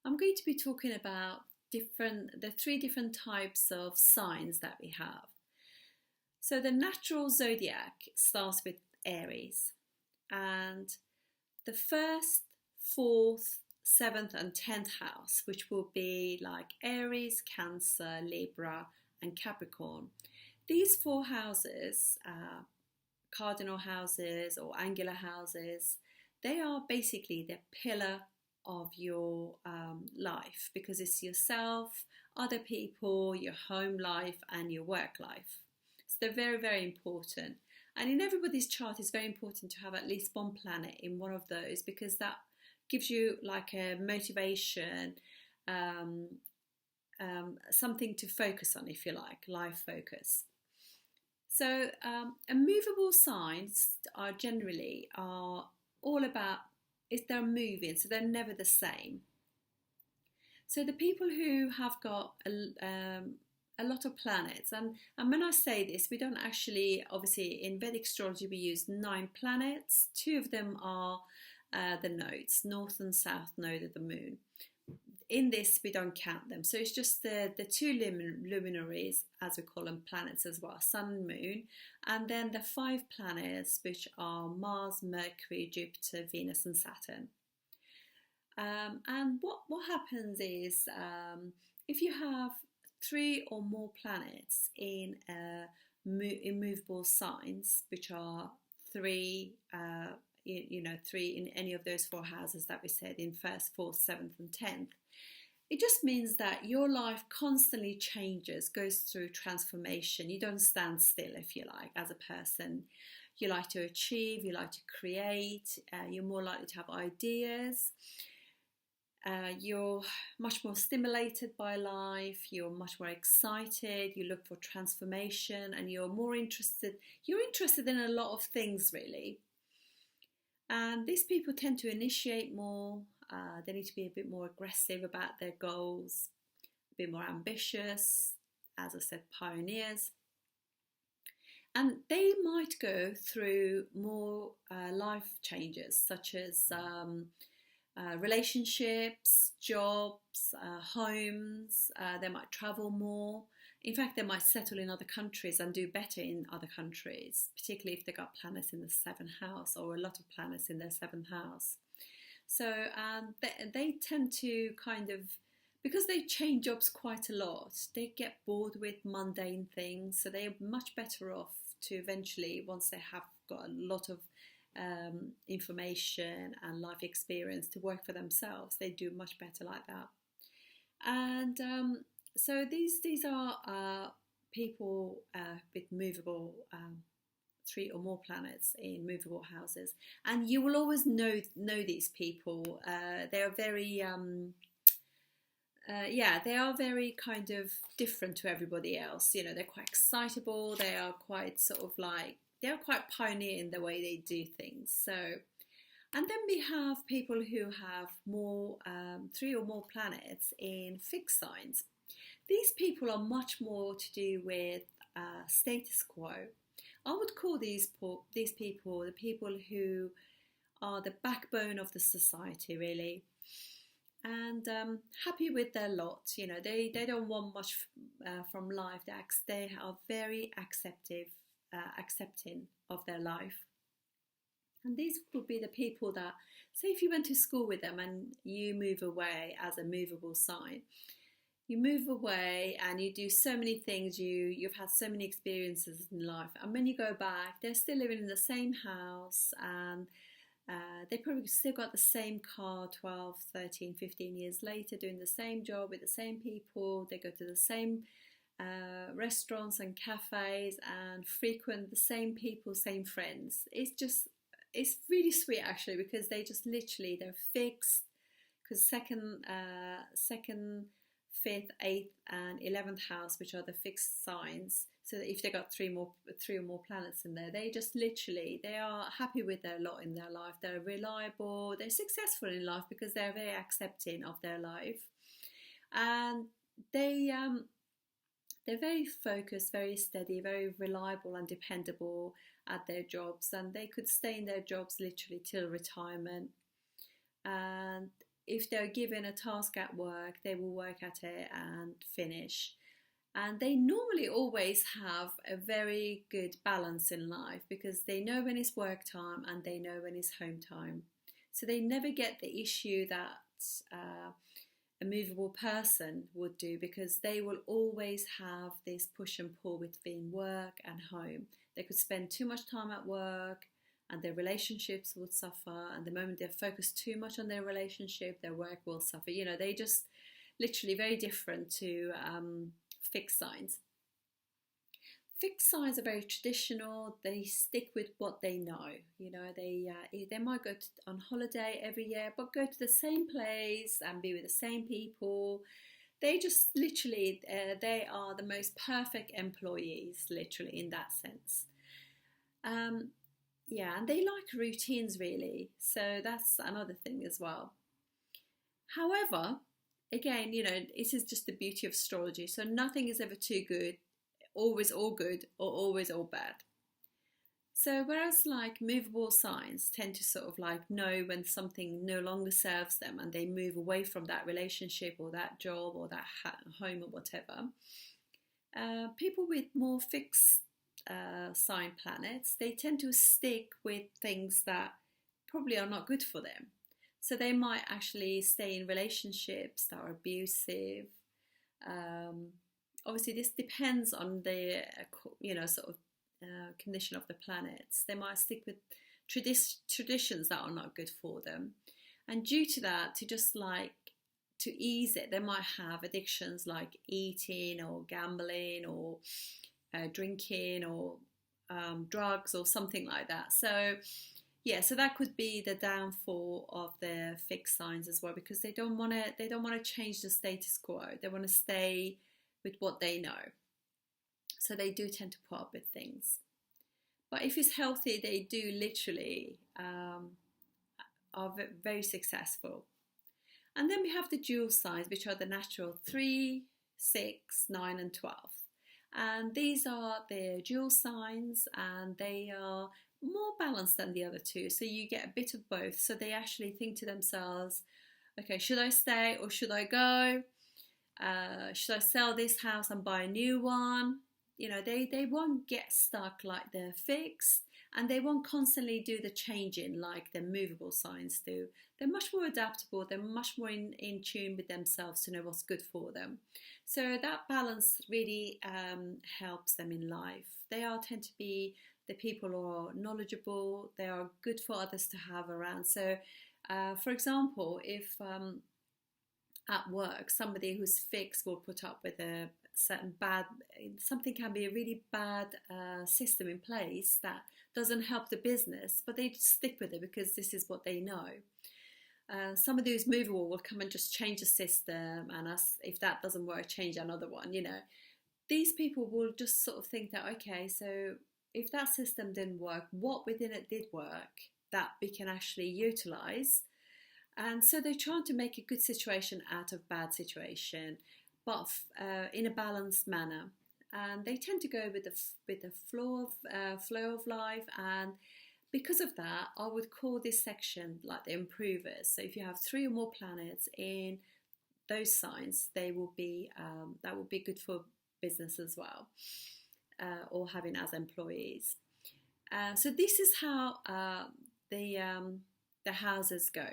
I'm going to be talking about the three different types of signs that we have. So the natural zodiac starts with Aries, and the first, fourth, seventh, and 10th house, which will be like Aries, Cancer, Libra, and Capricorn. These four houses, cardinal houses or angular houses, they are basically the pillar of your life, because it's yourself, other people, your home life, and your work life. So they're very, very important. And in everybody's chart, it's very important to have at least one planet in one of those, because that gives you like a motivation, something to focus on, if you like, life focus. So immovable signs are generally all about, is they're moving, so they're never the same. So the people who have got a lot of planets, and when I say this, we don't actually, obviously in Vedic astrology we use 9 planets. 2 of them are the nodes, north and south node of the moon. In this we don't count them, so it's just the 2 luminaries, as we call them, planets as well, sun and moon, and then the 5 planets, which are Mars, Mercury, Jupiter, Venus and Saturn. And what happens is, if you have 3 or more planets in immovable signs, which are 3, 3 in any of those 4 houses that we said, in 1st, 4th, 7th and 10th, it just means that your life constantly changes, goes through transformation. You don't stand still, if you like, as a person. You like to achieve, you like to create, you're more likely to have ideas. You're much more stimulated by life, you're much more excited, you look for transformation, and you're interested in a lot of things, really. And these people tend to initiate more, they need to be a bit more aggressive about their goals, a bit more ambitious, as I said, pioneers. And they might go through more life changes, such as relationships, jobs, homes. They might travel more. In fact, they might settle in other countries and do better in other countries, particularly if they got planets in the 7th house, or a lot of planets in their 7th house. So they tend to kind of, because they change jobs quite a lot, they get bored with mundane things, so they're much better off to eventually, once they have got a lot of information and life experience, to work for themselves. They do much better like that. And so these are people with movable 3 or more planets in movable houses, and you will always know these people. They are very they are very kind of different to everybody else. They're quite excitable. They are quite sort of like, they are quite pioneer in the way they do things. So, and then we have people who have more 3 or more planets in fixed signs. These people are much more to do with status quo. I would call these people the people who are the backbone of the society, really, and happy with their lot. They don't want much from life. They are very accepting of their life. And these would be the people that, say if you went to school with them and you move away as a movable sign, you move away and you do so many things, you've had so many experiences in life, and when you go back, they're still living in the same house, and they probably still got the same car 12, 13, 15 years later, doing the same job with the same people. They go to the same restaurants and cafes and frequent the same people, same friends. It's really sweet, actually, because they just literally, they're fixed, because second, 5th, 8th and 11th house, which are the fixed signs, so that if they got 3 or more planets in there, they just literally, they are happy with their lot in their life. They're reliable, they're successful in life because they're very accepting of their life, and they're very focused, very steady, very reliable and dependable at their jobs, and they could stay in their jobs literally till retirement. And if they're given a task at work, they will work at it and finish. And they normally always have a very good balance in life because they know when it's work time and they know when it's home time. So they never get the issue that a movable person would do, because they will always have this push and pull between work and home. They could spend too much time at work and their relationships would suffer, and the moment they focus too much on their relationship, their work will suffer. You know, they just literally very different to fixed signs. Fixed signs are very traditional. They stick with what they know. You know, they might go on holiday every year, but go to the same place and be with the same people. They just literally, they are the most perfect employees, literally, in that sense. Yeah, and they like routines, really. So that's another thing as well. However, again, you know, this is just the beauty of astrology. So nothing is ever too good, always all good, or always all bad. So whereas like movable signs tend to sort of like know when something no longer serves them and they move away from that relationship or that job or that home or whatever, people with more fixed sign planets, they tend to stick with things that probably are not good for them. So they might actually stay in relationships that are abusive. Obviously, this depends on the sort of condition of the planets. They might stick with traditions that are not good for them, and due to that, to ease it, they might have addictions like eating or gambling or drinking or drugs or something like that. So yeah, so that could be the downfall of the fixed signs as well, because they don't want to change the status quo. They want to stay with what they know. So they do tend to put up with things. But if it's healthy, they do literally are very successful. And then we have the dual signs, which are the natural 3, 6, 9 and 12. And these are the dual signs, and they are more balanced than the other two. So you get a bit of both. So they actually think to themselves, okay, should I stay or should I go? Should I sell this house and buy a new one? You know, they won't get stuck like they're fixed, and they won't constantly do the changing like the movable signs do. They're much more adaptable. They're much more in tune with themselves to know what's good for them. So that balance really helps them in life. They tend to be the people who are knowledgeable. They are good for others to have around. So, for example, if at work somebody who's fixed will put up with a certain something can be a really bad system in place that doesn't help the business, but they stick with it because this is what they know. Somebody who's movable will come and just change the system, and if that doesn't work, change another one. You know, these people will just sort of think that, okay, so if that system didn't work, what within it did work that we can actually utilize. And so they're trying to make a good situation out of bad situation, but in a balanced manner. And they tend to go with the flow of life. And because of that, I would call this section like the improvers. So if you have 3 or more planets in those signs, they will be that will be good for business as well, or having as employees. So this is how the houses go.